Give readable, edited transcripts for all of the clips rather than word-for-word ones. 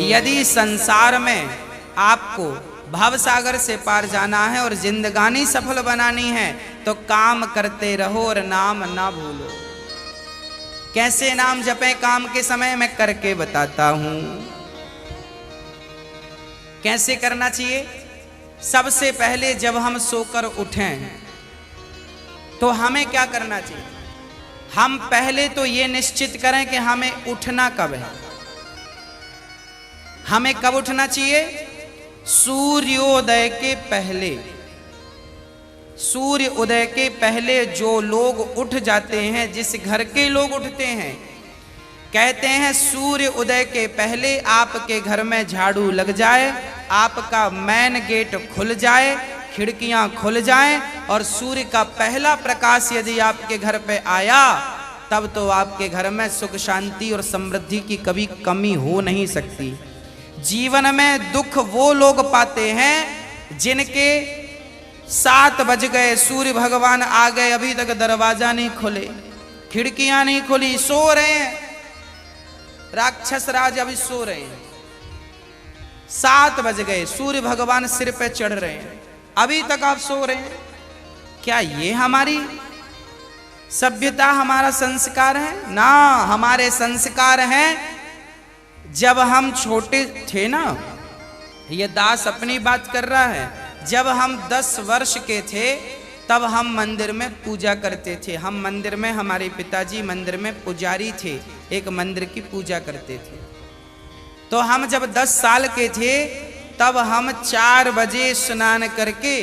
यदि संसार में आपको भव सागर से पार जाना है और जिंदगानी सफल बनानी है तो काम करते रहो और नाम ना भूलो। कैसे नाम जपें काम के समय मैं करके बताता हूं। कैसे करना चाहिए? सबसे पहले जब हम सोकर उठें तो हमें क्या करना चाहिए? हम पहले तो ये निश्चित करें कि हमें उठना कब है। हमें कब उठना चाहिए? सूर्योदय के पहले। सूर्य उदय के पहले जो लोग उठ जाते हैं, जिस घर के लोग उठते हैं, कहते हैं सूर्य उदय के पहले आपके घर में झाड़ू लग जाए, आपका मेन गेट खुल जाए, खिड़कियां खुल जाएं और सूर्य का पहला प्रकाश यदि आपके घर पे आया तब तो आपके घर में सुख शांति और समृद्धि की कभी कमी हो नहीं सकती। जीवन में दुख वो लोग पाते हैं जिनके 7 बज गए, सूर्य भगवान आ गए, अभी तक दरवाजा नहीं खुले, खिड़कियां नहीं खुली, सो रहे हैं, राक्षस राज अभी सो रहे हैं। 7 बज गए, सूर्य भगवान सिर पे चढ़ रहे हैं, अभी तक आप सो रहे हैं। क्या ये हमारी सभ्यता, हमारा संस्कार है? ना, हमारे संस्कार हैं जब हम छोटे थे ना, ये दास अपनी बात कर रहा है, जब हम 10 वर्ष के थे तब हम मंदिर में पूजा करते थे। हम मंदिर में, हमारे पिताजी मंदिर में पुजारी थे, एक मंदिर की पूजा करते थे। तो हम जब 10 साल के थे तब हम 4 बजे स्नान करके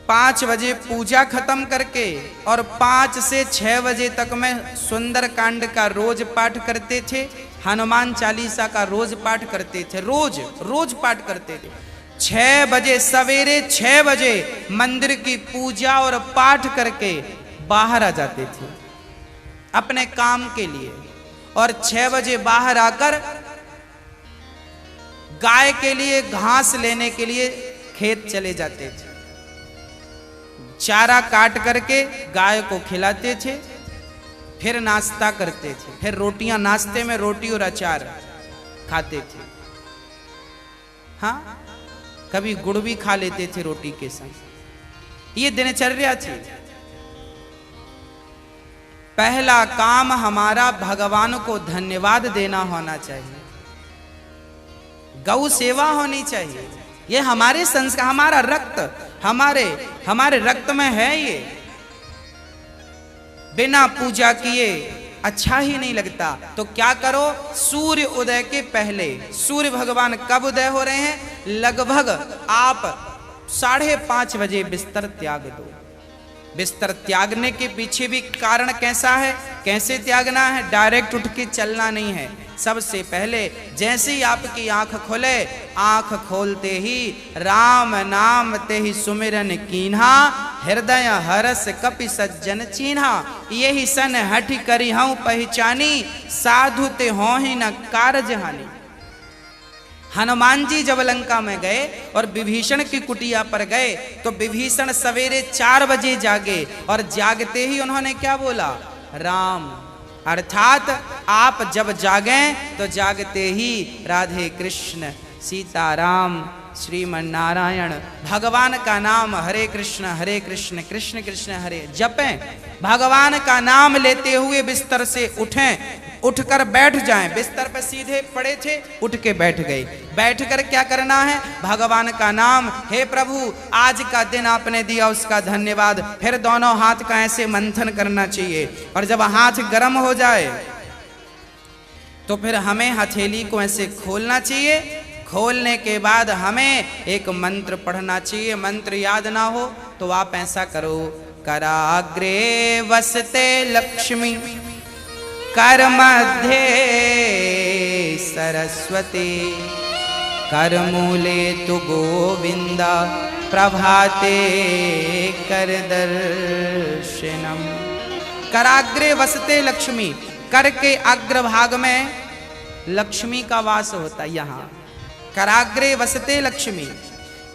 5 बजे पूजा खत्म करके और 5 से 6 बजे तक में सुंदर कांड का रोज पाठ करते थे, हनुमान चालीसा का रोज पाठ करते थे, रोज पाठ करते थे। 6 बजे, सवेरे 6 बजे मंदिर की पूजा और पाठ करके बाहर आ जाते थे अपने काम के लिए, और 6 बजे बाहर आकर गाय के लिए घास लेने के लिए खेत चले जाते थे। चारा काट करके गाय को खिलाते थे, फिर नाश्ता करते थे, फिर रोटियां, नाश्ते में रोटी और अचार खाते थे। हाँ, कभी गुड़ भी खा लेते थे रोटी के संग। ये दिनचर्या थी। पहला काम हमारा भगवान को धन्यवाद देना होना चाहिए, गौ सेवा होनी चाहिए। ये हमारे संस्कार, हमारा रक्त, हमारे रक्त में है ये। बिना पूजा किए अच्छा ही नहीं लगता। तो क्या करो? सूर्य उदय के पहले, सूर्य भगवान कब उदय हो रहे हैं? लगभग आप 5:30 बजे बिस्तर त्याग दो। बिस्तर त्यागने के पीछे भी कारण कैसा है, कैसे त्यागना है? डायरेक्ट उठ के चलना नहीं है। सबसे पहले जैसे ही आपकी आंख खुले, आंख खोलते ही राम नाम ते ही सुमिरन कीन्हा, हृदय हरस कपि सज्जन चीन्हा, यही सन हठ करी हूं पहचानी, साधु ते हो ही न कारज हानि। हनुमान जी जब लंका में गए और विभीषण की कुटिया पर गए तो विभीषण सवेरे 4 बजे जागे और जागते ही उन्होंने क्या बोला? राम। अर्थात आप जब जागें तो जागते ही राधे कृष्ण, सीताराम, श्रीमन नारायण, भगवान का नाम हरे कृष्ण कृष्ण कृष्ण हरे जपें। भगवान का नाम लेते हुए बिस्तर से उठें, उठकर बैठ जाएं। बिस्तर पर सीधे पड़े थे, उठ के बैठ गए। बैठकर क्या करना है? भगवान का नाम, हे प्रभु आज का दिन आपने दिया उसका धन्यवाद। फिर दोनों हाथ का ऐसे मंथन करना चाहिए, और जब हाथ गर्म हो जाए तो फिर हमें हथेली को ऐसे खोलना चाहिए। खोलने के बाद हमें एक मंत्र पढ़ना चाहिए। मंत्र याद ना हो तो आप ऐसा करो, कराग्रे वसते लक्ष्मी, कर मध्य सरस्वती, कर मूले तु गोविंदा, प्रभाते कर दर्शनम। कराग्रे वसते लक्ष्मी, कर के अग्रभाग में लक्ष्मी का वास होता है। यहाँ कराग्रे वसते लक्ष्मी,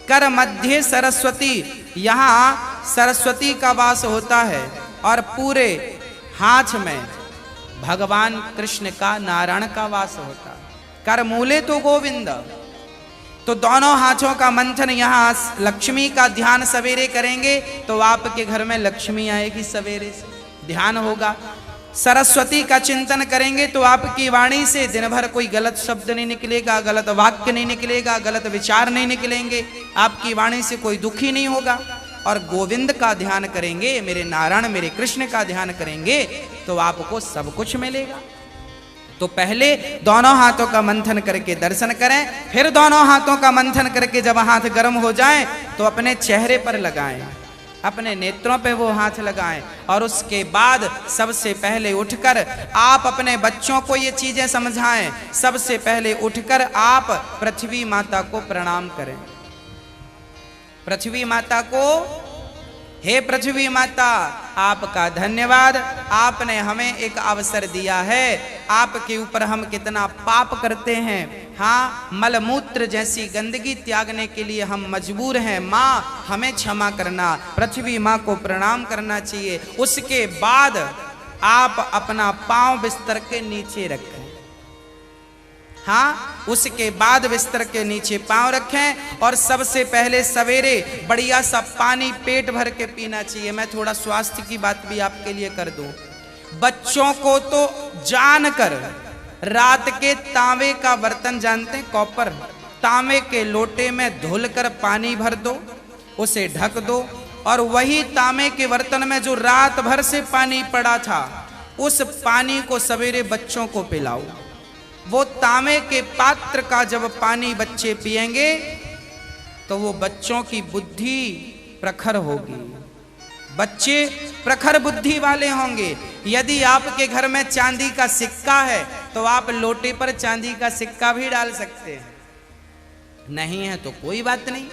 कर मध्य सरस्वती, यहाँ सरस्वती का वास होता है, और पूरे हाथ में भगवान कृष्ण का, नारायण का वास होता है। कर मूले तो गोविंद। तो दोनों हाथों का मंथन, यहाँ लक्ष्मी का ध्यान सवेरे करेंगे तो आपके घर में लक्ष्मी आएगी, सवेरे से ध्यान होगा। सरस्वती का चिंतन करेंगे तो आपकी वाणी से दिन भर कोई गलत शब्द नहीं निकलेगा, गलत वाक्य नहीं निकलेगा, गलत विचार नहीं निकलेंगे, आपकी वाणी से कोई दुखी नहीं होगा। और गोविंद का ध्यान करेंगे, मेरे नारायण मेरे कृष्ण का ध्यान करेंगे तो आपको सब कुछ मिलेगा। तो पहले दोनों हाथों का मंथन करके दर्शन करें, फिर दोनों हाथों का मंथन करके जब हाथ गर्म हो जाएं तो अपने चेहरे पर लगाएं, अपने नेत्रों पे वो हाथ लगाएं। और उसके बाद सबसे पहले उठकर आप अपने बच्चों को ये चीजें समझाएं। सबसे पहले उठकर आप पृथ्वी माता को प्रणाम करें। पृथ्वी माता को, हे पृथ्वी माता आपका धन्यवाद, आपने हमें एक अवसर दिया है। आपके ऊपर हम कितना पाप करते हैं, हाँ मलमूत्र जैसी गंदगी त्यागने के लिए हम मजबूर हैं। माँ हमें क्षमा करना, पृथ्वी माँ को प्रणाम करना चाहिए। उसके बाद आप अपना पांव बिस्तर के नीचे रखें, हाँ उसके बाद बिस्तर के नीचे पांव रखें। और सबसे पहले सवेरे बढ़िया सा पानी पेट भर के पीना चाहिए। मैं थोड़ा स्वास्थ्य की बात भी आपके लिए कर दूं। बच्चों को तो जानकर रात के तांबे का बर्तन जानते हैं, कॉपर, तांबे के लोटे में धुलकर पानी भर दो, उसे ढक दो और वही तांबे के बर्तन में जो रात भर से पानी पड़ा था उस पानी को सवेरे बच्चों को पिलाओ। वो तांबे के पात्र का जब पानी बच्चे पिएंगे तो वो बच्चों की बुद्धि प्रखर होगी, बच्चे प्रखर बुद्धि वाले होंगे। यदि आपके घर में चांदी का सिक्का है तो आप लोटे पर चांदी का सिक्का भी डाल सकते हैं, नहीं है तो कोई बात नहीं।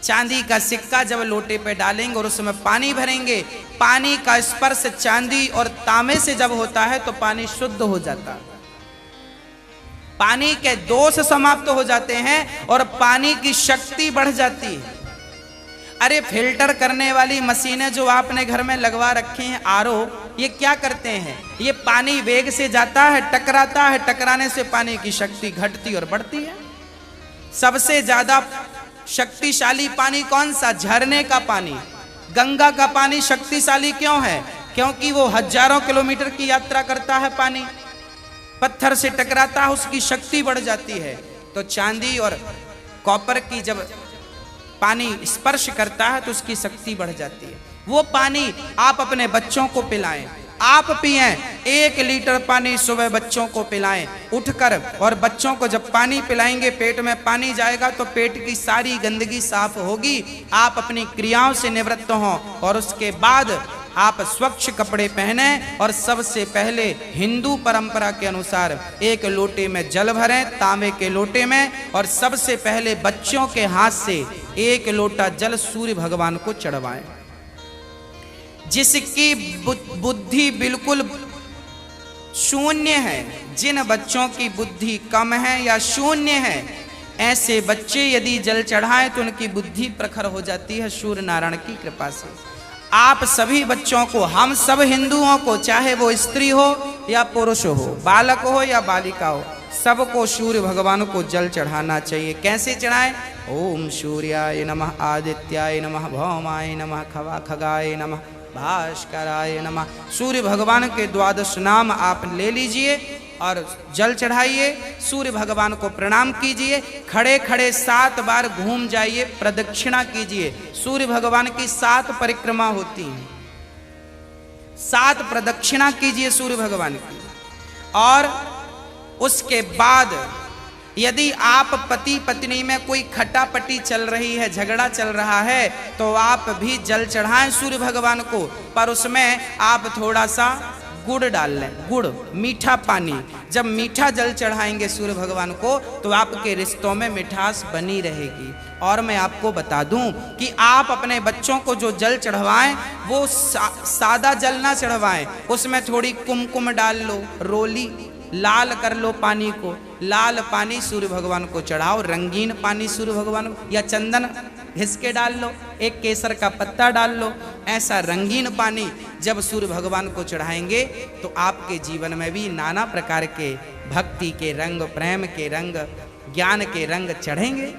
चांदी का सिक्का जब लोटे पे डालेंगे और उसमें पानी भरेंगे, पानी का स्पर्श चांदी और तांबे से जब होता है तो पानी शुद्ध हो जाता है, पानी के दोष समाप्त हो जाते हैं और पानी की शक्ति बढ़ जाती है। अरे फिल्टर करने वाली मशीनें जो आपने घर में लगवा रखी हैं, आरओ, ये क्या करते हैं? ये पानी वेग से जाता है, टकराता है, टकराने से पानी की शक्ति घटती और बढ़ती है। सबसे ज्यादा शक्तिशाली पानी कौन सा? झरने का पानी। गंगा का पानी शक्तिशाली क्यों है? क्योंकि वो हजारों किलोमीटर की यात्रा करता है, पानी पत्थर से टकराता है, उसकी शक्ति बढ़ जाती है। तो चांदी और कॉपर की जब पानी स्पर्श करता है तो उसकी शक्ति बढ़ जाती है। वो पानी आप अपने बच्चों को पिलाएं, आप पिएं। 1 लीटर पानी सुबह बच्चों को पिलाएं उठकर। और बच्चों को जब पानी पिलाएंगे, पेट में पानी जाएगा तो पेट की सारी गंदगी साफ होगी, आप अपनी क्रियाओं से निवृत्त हों। और उसके बाद आप स्वच्छ कपड़े पहने और सबसे पहले हिंदू परंपरा के अनुसार 1 लोटे में जल भरें, तांबे के लोटे में, और सबसे पहले बच्चों के हाथ से 1 लोटा जल सूर्य भगवान को चढ़वाएं। जिसकी बुद्धि बिल्कुल शून्य है, जिन बच्चों की बुद्धि कम है या शून्य है, ऐसे बच्चे यदि जल चढ़ाएं तो उनकी बुद्धि प्रखर हो जाती है सूर्य नारायण की कृपा से। आप सभी बच्चों को, हम सब हिंदुओं को, चाहे वो स्त्री हो या पुरुष हो, बालक हो या बालिका हो, सबको सूर्य भगवान को जल चढ़ाना चाहिए। कैसे चढ़ाएं? ओम सूर्याय नमः, आदित्याय नमः, भौमाय नमः, खगाय नमः, भास्कराय नमः। सूर्य भगवान के 12 नाम आप ले लीजिए और जल चढ़ाइए, सूर्य भगवान को प्रणाम कीजिए। खड़े खड़े 7 बार घूम जाइए, प्रदक्षिणा कीजिए। सूर्य भगवान की 7 परिक्रमा होती हैं, 7 प्रदक्षिणा कीजिए सूर्य भगवान की। और उसके बाद यदि आप पति पत्नी में कोई खटापटी चल रही है, झगड़ा चल रहा है, तो आप भी जल चढ़ाएं सूर्य भगवान को, पर उसमें आप थोड़ा सा गुड़ डाल लें, गुड़, मीठा पानी। जब मीठा जल चढ़ाएंगे सूर्य भगवान को तो आपके रिश्तों में मिठास बनी रहेगी। और मैं आपको बता दूं कि आप अपने बच्चों को जो जल चढ़वाएं वो सादा जल ना चढ़वाएं, उसमें थोड़ी कुमकुम डाल लो, रोली लाल कर लो पानी को, लाल पानी सूर्य भगवान को चढ़ाओ। रंगीन पानी सूर्य भगवान को, या चंदन घिस के डाल लो, एक केसर का पत्ता डाल लो, ऐसा रंगीन पानी जब सूर्य भगवान को चढ़ाएंगे तो आपके जीवन में भी नाना प्रकार के भक्ति के रंग, प्रेम के रंग, ज्ञान के रंग चढ़ेंगे।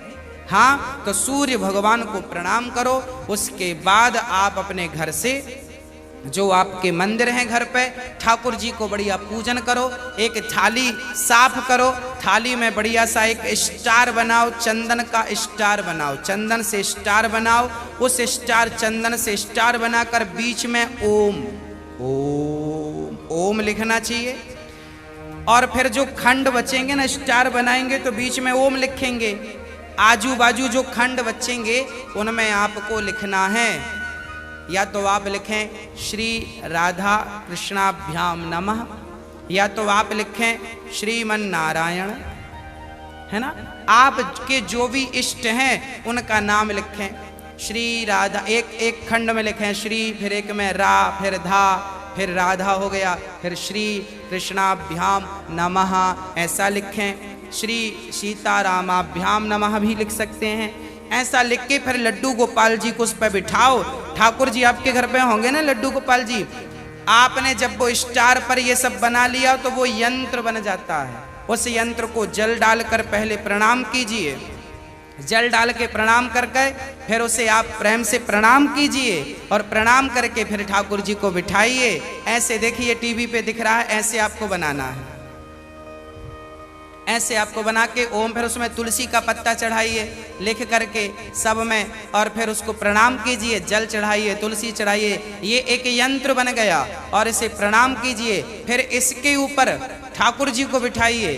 हाँ, तो सूर्य भगवान को प्रणाम करो। उसके बाद आप अपने घर से, जो आपके मंदिर हैं घर पे, ठाकुर जी को बढ़िया पूजन करो। एक थाली साफ करो, थाली में बढ़िया सा एक स्टार बनाओ, चंदन का स्टार बनाओ, चंदन से स्टार बनाओ। उस स्टार, चंदन से स्टार बनाकर बीच में ओम ओम ओम लिखना चाहिए। और फिर जो खंड बचेंगे ना, स्टार बनाएंगे तो बीच में ओम लिखेंगे। आजू बाजू जो खंड बचेंगे उनमें आपको लिखना है, या तो आप लिखें श्री राधा कृष्णाभ्याम नमः, या तो आप लिखें श्रीमन नारायण, है ना। आपके जो भी इष्ट हैं उनका नाम लिखें। श्री राधा, एक खंड में लिखें श्री, फिर एक में रा, फिर धा, फिर राधा हो गया, फिर श्री कृष्णाभ्याम नमः ऐसा लिखें। श्री सीतारामाभ्याम नमः भी लिख सकते हैं। ऐसा लिख के फिर लड्डू गोपाल जी को उस पर बिठाओ। ठाकुर जी आपके घर पे होंगे ना, लड्डू गोपाल जी। आपने जब वो स्टार पर ये सब बना लिया तो वो यंत्र बन जाता है। उस यंत्र को जल डालकर पहले प्रणाम कीजिए। जल डाल के प्रणाम करके फिर उसे आप प्रेम से प्रणाम कीजिए, और प्रणाम करके फिर ठाकुर जी को बिठाइए। ऐसे देखिए टीवी पे दिख रहा है, ऐसे आपको बनाना है। ऐसे आपको बना के ओम, फिर उसमें तुलसी का पत्ता चढ़ाइए लिख करके सब में, और फिर उसको प्रणाम कीजिए। जल चढ़ाइए, तुलसी चढ़ाइए। ये एक यंत्र बन गया, और इसे प्रणाम कीजिए। फिर इसके ऊपर ठाकुर जी को बिठाइए,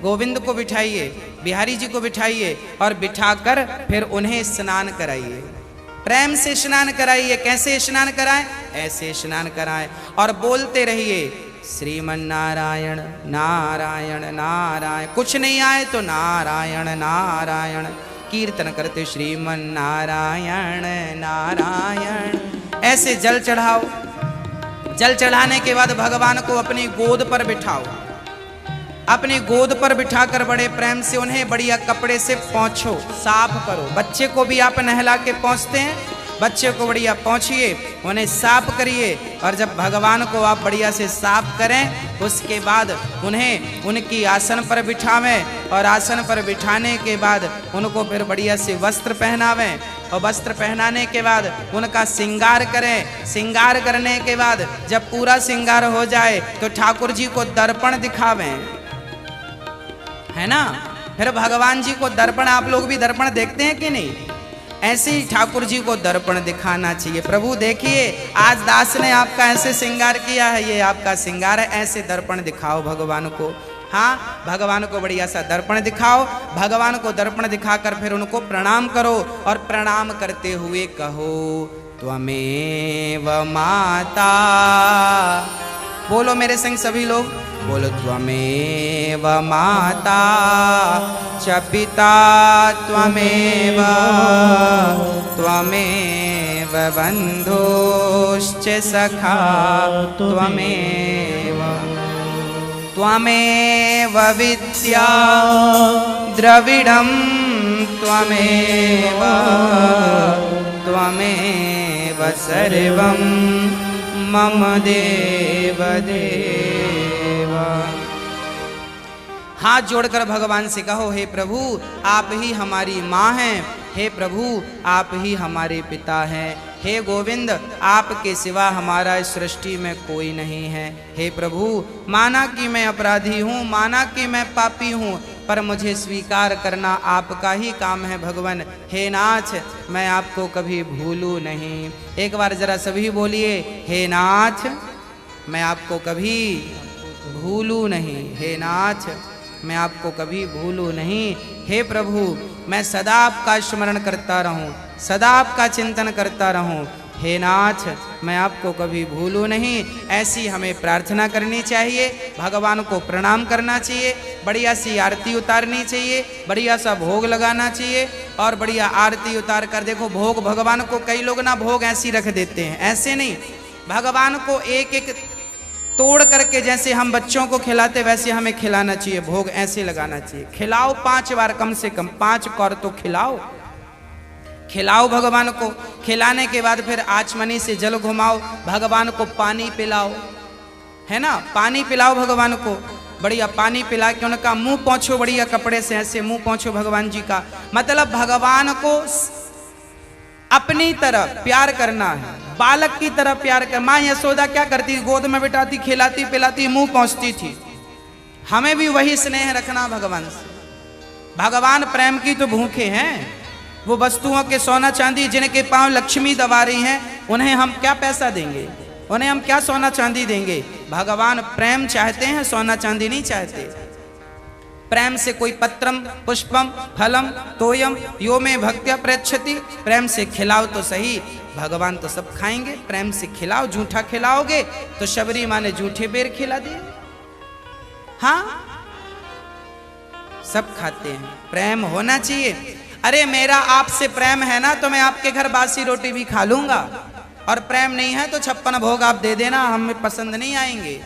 गोविंद को बिठाइए, बिहारी जी को बिठाइए, और बिठाकर फिर उन्हें स्नान कराइए। प्रेम से स्नान कराइए। कैसे स्नान कराएं? ऐसे स्नान कराएं, और बोलते रहिए श्रीमन नारायण नारायण नारायण। कुछ नहीं आए तो नारायण नारायण कीर्तन करते श्रीमन नारायण नारायण। ऐसे जल चढ़ाओ। जल चढ़ाने के बाद भगवान को अपनी गोद पर बिठाओ। अपनी गोद पर बिठाकर बड़े प्रेम से उन्हें बढ़िया कपड़े से पोंछो, साफ करो। बच्चे को भी आप नहला के पोंछते हैं, बच्चे को बढ़िया पोंछिए, उन्हें साफ करिए। और जब भगवान को आप बढ़िया से साफ करें, उसके बाद उन्हें उनकी आसन पर बिठावें, और आसन पर बिठाने के बाद उनको फिर बढ़िया से वस्त्र पहनावें, और वस्त्र पहनाने के बाद उनका श्रृंगार करें। श्रृंगार करने के बाद जब पूरा श्रृंगार हो जाए तो ठाकुर जी को दर्पण दिखावें, है ना। फिर भगवान जी को दर्पण, आप लोग भी दर्पण देखते हैं कि नहीं? ऐसे ही ठाकुर जी को दर्पण दिखाना चाहिए। प्रभु देखिए, आज दास ने आपका ऐसे श्रृंगार किया है, ये आपका श्रृंगार है। ऐसे दर्पण दिखाओ भगवान को। हाँ, भगवान को बढ़िया सा दर्पण दिखाओ। भगवान को दर्पण दिखाकर फिर उनको प्रणाम करो, और प्रणाम करते हुए कहो त्वमेव माता। बोलो मेरे संग सभी लोग, बोलो त्वमेव माता च पिता त्वमेव, त्वमेव बन्धुश्च सखा त्वमेव, त्वमेव विद्या द्रविडं त्वमेव, त्वमेव सर्वं मम देव देवा। हाथ जोड़कर भगवान से कहो, हे प्रभु आप ही हमारी माँ हैं, हे प्रभु आप ही हमारे पिता हैं, हे गोविंद आपके सिवा हमारा इस सृष्टि में कोई नहीं है। हे प्रभु, माना कि मैं अपराधी हूँ, माना कि मैं पापी हूँ, पर मुझे स्वीकार करना आपका ही काम है भगवान। हे नाथ, मैं आपको कभी भूलूं नहीं। एक बार जरा सभी बोलिए, हे नाथ मैं आपको कभी भूलूं नहीं। हे नाथ मैं आपको कभी भूलूं नहीं। हे प्रभु, मैं सदा आपका स्मरण करता रहूं, सदा आपका चिंतन करता रहूं। हे नाथ, मैं आपको कभी भूलूं नहीं। ऐसी हमें प्रार्थना करनी चाहिए, भगवान को प्रणाम करना चाहिए, बढ़िया सी आरती उतारनी चाहिए, बढ़िया सा भोग लगाना चाहिए। और बढ़िया आरती उतार कर देखो, भोग भगवान को कई लोग ना भोग ऐसी रख देते हैं, ऐसे नहीं। भगवान को एक एक तोड़ करके जैसे हम बच्चों को खिलाते वैसे हमें खिलाना चाहिए। भोग ऐसे लगाना चाहिए। खिलाओ 5 बार, कम से कम 5 कौर तो खिलाओ। खिलाओ भगवान को। खिलाने के बाद फिर आचमनी से जल घुमाओ, भगवान को पानी पिलाओ, है ना, पानी पिलाओ भगवान को। बढ़िया पानी पिला के उनका मुंह पोंछो बढ़िया कपड़े से, ऐसे मुंह पोंछो भगवान जी का। मतलब भगवान को अपनी तरह प्यार करना है, बालक की तरह प्यार कर। माँ यशोदा क्या करती, गोद में बिठाती, खिलाती पिलाती, मुंह पोंछती थी। हमें भी वही स्नेह रखना भगवान से। भगवान प्रेम की तो भूखे हैं। वो वस्तुओं के सोना चांदी जिनके पांव लक्ष्मी दबा रही हैं, उन्हें हम क्या पैसा देंगे, उन्हें हम क्या सोना चांदी देंगे। भगवान प्रेम चाहते हैं, सोना चांदी नहीं चाहते। प्रेम से कोई पत्रम पुष्पम फलम तोयम यो में भक्त्या प्रयच्छति, प्रेम से खिलाओ तो सही, भगवान तो सब खाएंगे। प्रेम से खिलाओ, झूठा खिलाओगे तो शबरी माँ ने झूठे बेर खिला दिए। हाँ, सब खाते हैं, प्रेम होना चाहिए। अरे मेरा आपसे प्रेम है ना तो मैं आपके घर बासी रोटी भी खा लूंगा, और प्रेम नहीं है तो 56 भोग आप दे देना, हमें पसंद नहीं आएंगे।